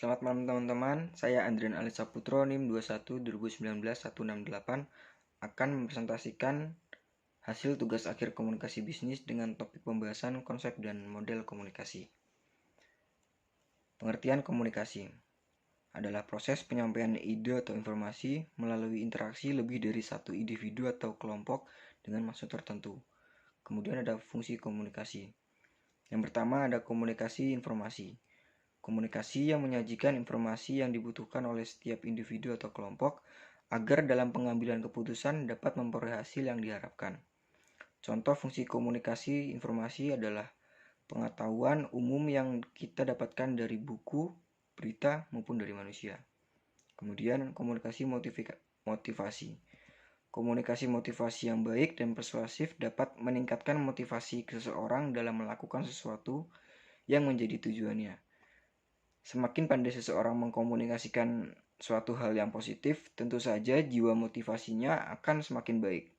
Selamat malam teman-teman, saya Andrian Alisa Putro NIM 21 2019 168 akan mempresentasikan hasil tugas akhir komunikasi bisnis dengan topik pembahasan konsep dan model komunikasi. Pengertian komunikasi adalah proses penyampaian ide atau informasi melalui interaksi lebih dari satu individu atau kelompok dengan maksud tertentu. Kemudian ada fungsi komunikasi. Yang pertama ada komunikasi informasi. Komunikasi yang menyajikan informasi yang dibutuhkan oleh setiap individu atau kelompok agar dalam pengambilan keputusan dapat memperoleh hasil yang diharapkan. Contoh fungsi komunikasi informasi adalah pengetahuan umum yang kita dapatkan dari buku, berita, maupun dari manusia. Kemudian komunikasi motivasi. Komunikasi motivasi yang baik dan persuasif dapat meningkatkan motivasi seseorang dalam melakukan sesuatu yang menjadi tujuannya. Semakin pandai seseorang mengkomunikasikan suatu hal yang positif, tentu saja jiwa motivasinya akan semakin baik.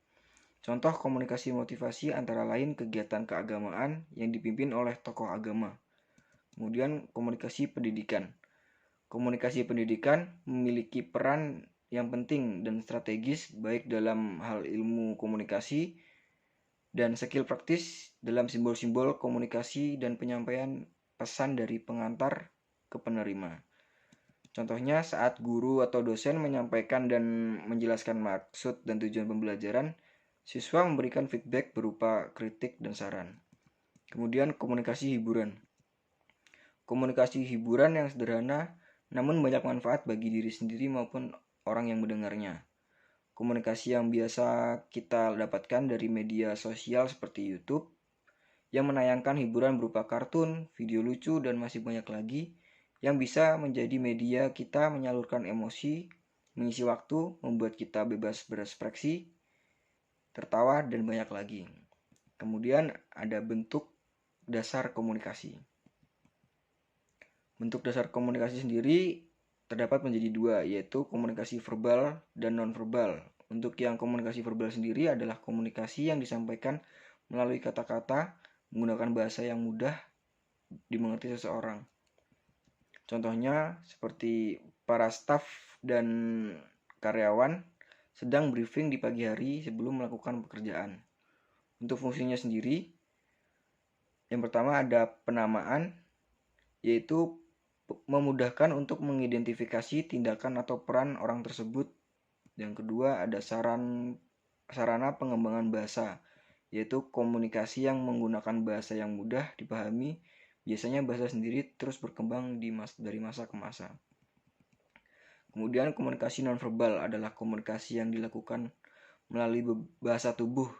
Contoh komunikasi motivasi antara lain kegiatan keagamaan yang dipimpin oleh tokoh agama. Kemudian komunikasi pendidikan. Komunikasi pendidikan memiliki peran yang penting dan strategis baik dalam hal ilmu komunikasi dan skill praktis dalam simbol-simbol komunikasi dan penyampaian pesan dari pengantar ke penerima. Contohnya saat guru atau dosen menyampaikan dan menjelaskan maksud dan tujuan pembelajaran, siswa memberikan feedback berupa kritik dan saran. Kemudian komunikasi hiburan. Komunikasi hiburan yang sederhana namun banyak manfaat bagi diri sendiri maupun orang yang mendengarnya. Komunikasi yang biasa kita dapatkan dari media sosial seperti YouTube yang menayangkan hiburan berupa kartun, video lucu, dan masih banyak lagi yang bisa menjadi media kita menyalurkan emosi, mengisi waktu, membuat kita bebas berekspresi, tertawa, dan banyak lagi. Kemudian ada bentuk dasar komunikasi. Bentuk dasar komunikasi sendiri terdapat menjadi dua, yaitu komunikasi verbal dan non-verbal. Untuk yang komunikasi verbal sendiri adalah komunikasi yang disampaikan melalui kata-kata menggunakan bahasa yang mudah dimengerti seseorang. Contohnya seperti para staf dan karyawan sedang briefing di pagi hari sebelum melakukan pekerjaan. Untuk fungsinya sendiri, yang pertama ada penamaan, yaitu memudahkan untuk mengidentifikasi tindakan atau peran orang tersebut. Yang kedua ada sarana pengembangan bahasa, yaitu komunikasi yang menggunakan bahasa yang mudah dipahami. Biasanya bahasa sendiri terus berkembang dari masa ke masa. Kemudian komunikasi nonverbal adalah komunikasi yang dilakukan melalui bahasa tubuh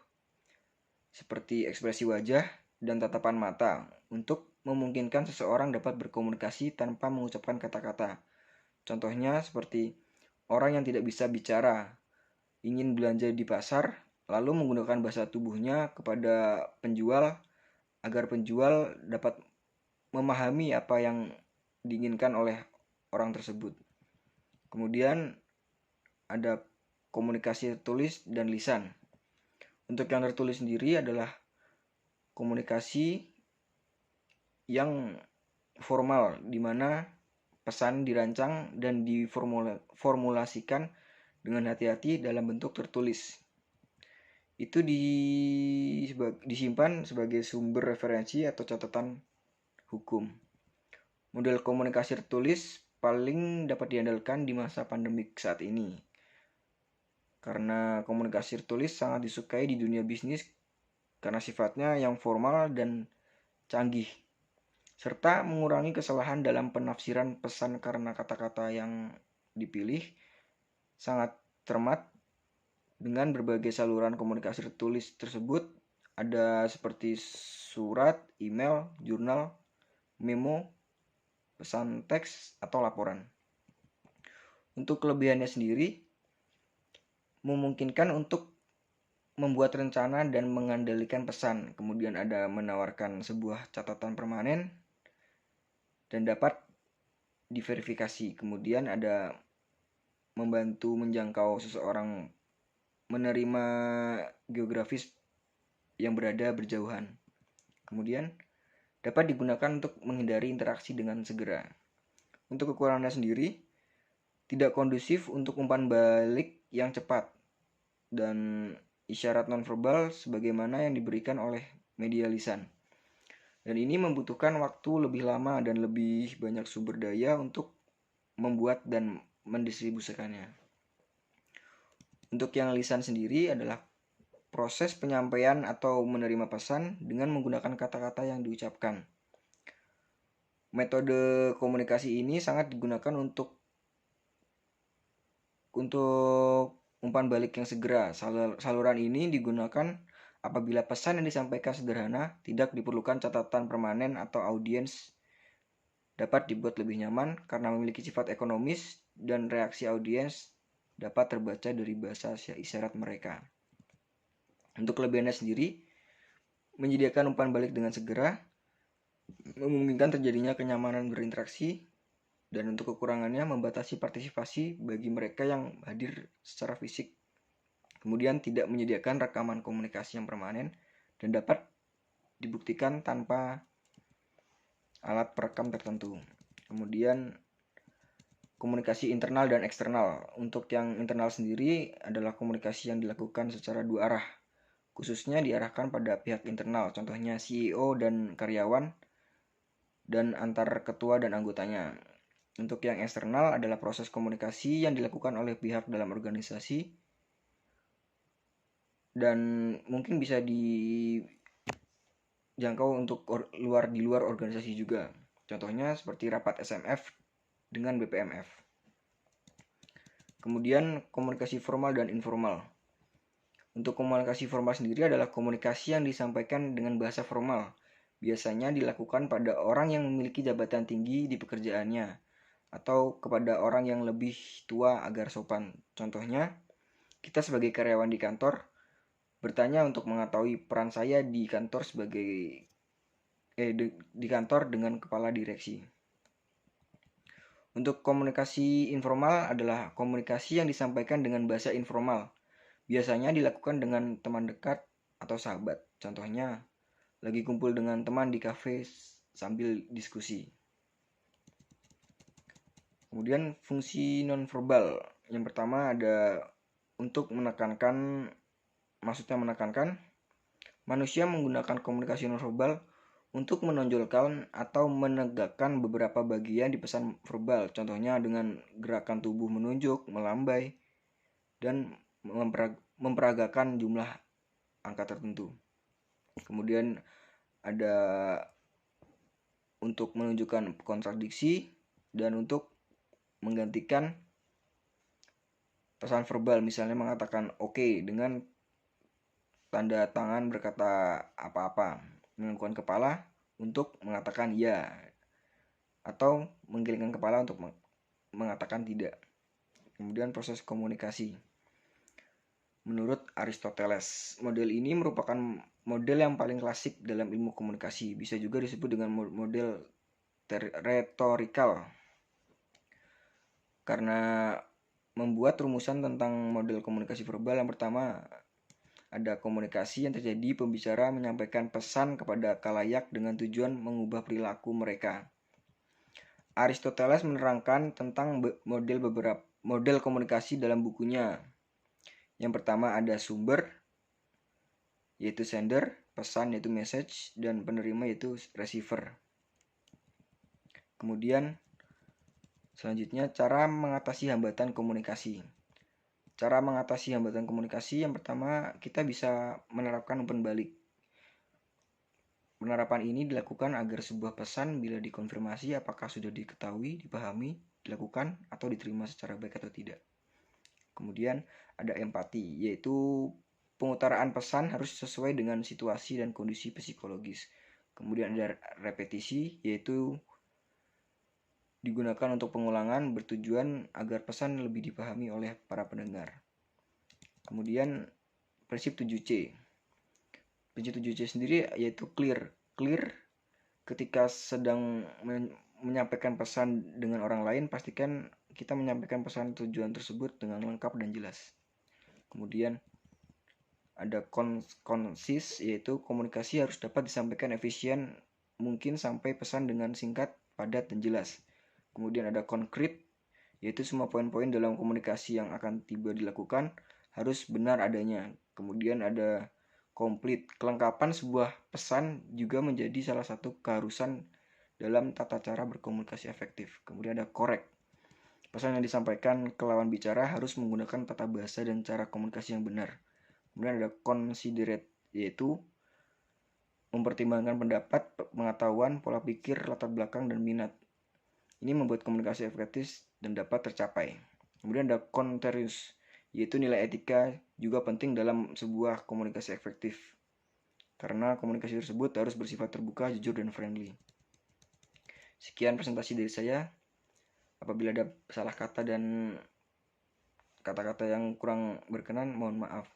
seperti ekspresi wajah dan tatapan mata untuk memungkinkan seseorang dapat berkomunikasi tanpa mengucapkan kata-kata. Contohnya seperti orang yang tidak bisa bicara ingin belanja di pasar lalu menggunakan bahasa tubuhnya kepada penjual agar penjual dapat memahami apa yang diinginkan oleh orang tersebut. Kemudian ada komunikasi tertulis dan lisan. Untuk yang tertulis sendiri adalah komunikasi yang formal, di mana pesan dirancang dan diformulasikan dengan hati-hati dalam bentuk tertulis. Itu disimpan sebagai sumber referensi atau catatan hukum. Model komunikasi tertulis paling dapat diandalkan di masa pandemik saat ini. Karena komunikasi tertulis sangat disukai di dunia bisnis karena sifatnya yang formal dan canggih, serta mengurangi kesalahan dalam penafsiran pesan karena kata-kata yang dipilih sangat cermat. Dengan berbagai saluran komunikasi tertulis tersebut ada seperti surat, email, jurnal, memo, pesan teks, atau laporan. Untuk kelebihannya sendiri, memungkinkan untuk membuat rencana dan mengendalikan pesan. Kemudian ada menawarkan sebuah catatan permanen dan dapat diverifikasi. Kemudian ada membantu menjangkau seseorang menerima geografis yang berada berjauhan. Kemudian dapat digunakan untuk menghindari interaksi dengan segera. Untuk kekurangannya sendiri, tidak kondusif untuk umpan balik yang cepat dan isyarat nonverbal sebagaimana yang diberikan oleh media lisan. Dan ini membutuhkan waktu lebih lama dan lebih banyak sumber daya untuk membuat dan mendistribusikannya. Untuk yang lisan sendiri adalah proses penyampaian atau menerima pesan dengan menggunakan kata-kata yang diucapkan. Metode komunikasi ini sangat digunakan untuk umpan balik yang segera. Saluran ini digunakan apabila pesan yang disampaikan sederhana, tidak diperlukan catatan permanen atau audiens dapat dibuat lebih nyaman karena memiliki sifat ekonomis dan reaksi audiens dapat terbaca dari bahasa isyarat mereka. Untuk kelebihannya sendiri, menyediakan umpan balik dengan segera, memungkinkan terjadinya kenyamanan berinteraksi, dan untuk kekurangannya membatasi partisipasi bagi mereka yang hadir secara fisik. Kemudian tidak menyediakan rekaman komunikasi yang permanen dan dapat dibuktikan tanpa alat perekam tertentu. Kemudian komunikasi internal dan eksternal. Untuk yang internal sendiri adalah komunikasi yang dilakukan secara dua arah, khususnya diarahkan pada pihak internal, contohnya CEO dan karyawan, dan antar ketua dan anggotanya. Untuk yang eksternal adalah proses komunikasi yang dilakukan oleh pihak dalam organisasi dan mungkin bisa dijangkau untuk di luar organisasi juga. Contohnya seperti rapat SMF dengan BPMF. Kemudian komunikasi formal dan informal. Untuk komunikasi formal sendiri adalah komunikasi yang disampaikan dengan bahasa formal. Biasanya dilakukan pada orang yang memiliki jabatan tinggi di pekerjaannya atau kepada orang yang lebih tua agar sopan. Contohnya, kita sebagai karyawan di kantor bertanya untuk mengetahui peran saya di kantor di kantor dengan kepala direksi. Untuk komunikasi informal adalah komunikasi yang disampaikan dengan bahasa informal. Biasanya dilakukan dengan teman dekat atau sahabat. Contohnya, lagi kumpul dengan teman di kafe sambil diskusi. Kemudian fungsi nonverbal. Yang pertama ada untuk menekankan, manusia menggunakan komunikasi nonverbal untuk menonjolkan atau menegakkan beberapa bagian di pesan verbal. Contohnya dengan gerakan tubuh menunjuk, melambai, dan memperagakan jumlah angka tertentu. Kemudian ada untuk menunjukkan kontradiksi dan untuk menggantikan pesan verbal, misalnya mengatakan oke dengan tanda tangan berkata apa-apa, menganggukkan kepala untuk mengatakan ya, atau menggelengkan kepala untuk mengatakan tidak. Kemudian proses komunikasi. Menurut Aristoteles, model ini merupakan model yang paling klasik dalam ilmu komunikasi. Bisa juga disebut dengan model retorikal, karena membuat rumusan tentang model komunikasi verbal. Yang pertama, ada komunikasi yang terjadi pembicara menyampaikan pesan kepada khalayak dengan tujuan mengubah perilaku mereka. Aristoteles menerangkan tentang beberapa model komunikasi dalam bukunya. Yang pertama ada sumber, yaitu sender, pesan yaitu message, dan penerima yaitu receiver. Kemudian selanjutnya cara mengatasi hambatan komunikasi. Cara mengatasi hambatan komunikasi yang pertama, kita bisa menerapkan umpan balik. Penerapan ini dilakukan agar sebuah pesan bila dikonfirmasi apakah sudah diketahui, dipahami, dilakukan, atau diterima secara baik atau tidak. Kemudian ada empati, yaitu pengutaraan pesan harus sesuai dengan situasi dan kondisi psikologis. Kemudian ada repetisi, yaitu digunakan untuk pengulangan bertujuan agar pesan lebih dipahami oleh para pendengar. Kemudian prinsip 7C. Prinsip 7C sendiri yaitu clear. Clear ketika sedang menyampaikan pesan dengan orang lain, pastikan kita menyampaikan pesan tujuan tersebut dengan lengkap dan jelas. Kemudian ada konsis, yaitu komunikasi harus dapat disampaikan efisien mungkin sampai pesan dengan singkat, padat, dan jelas. Kemudian ada konkret, yaitu semua poin-poin dalam komunikasi yang akan tiba dilakukan harus benar adanya. Kemudian ada komplit, kelengkapan sebuah pesan juga menjadi salah satu keharusan dalam tata cara berkomunikasi efektif. Kemudian ada korek, pesan yang disampaikan ke lawan bicara harus menggunakan tata bahasa dan cara komunikasi yang benar. Kemudian ada considerate, yaitu mempertimbangkan pendapat, pengetahuan, pola pikir, latar belakang, dan minat. Ini membuat komunikasi efektif dan dapat tercapai. Kemudian ada contentious, yaitu nilai etika juga penting dalam sebuah komunikasi efektif. Karena komunikasi tersebut harus bersifat terbuka, jujur, dan friendly. Sekian presentasi dari saya. Apabila ada salah kata dan kata-kata yang kurang berkenan, mohon maaf.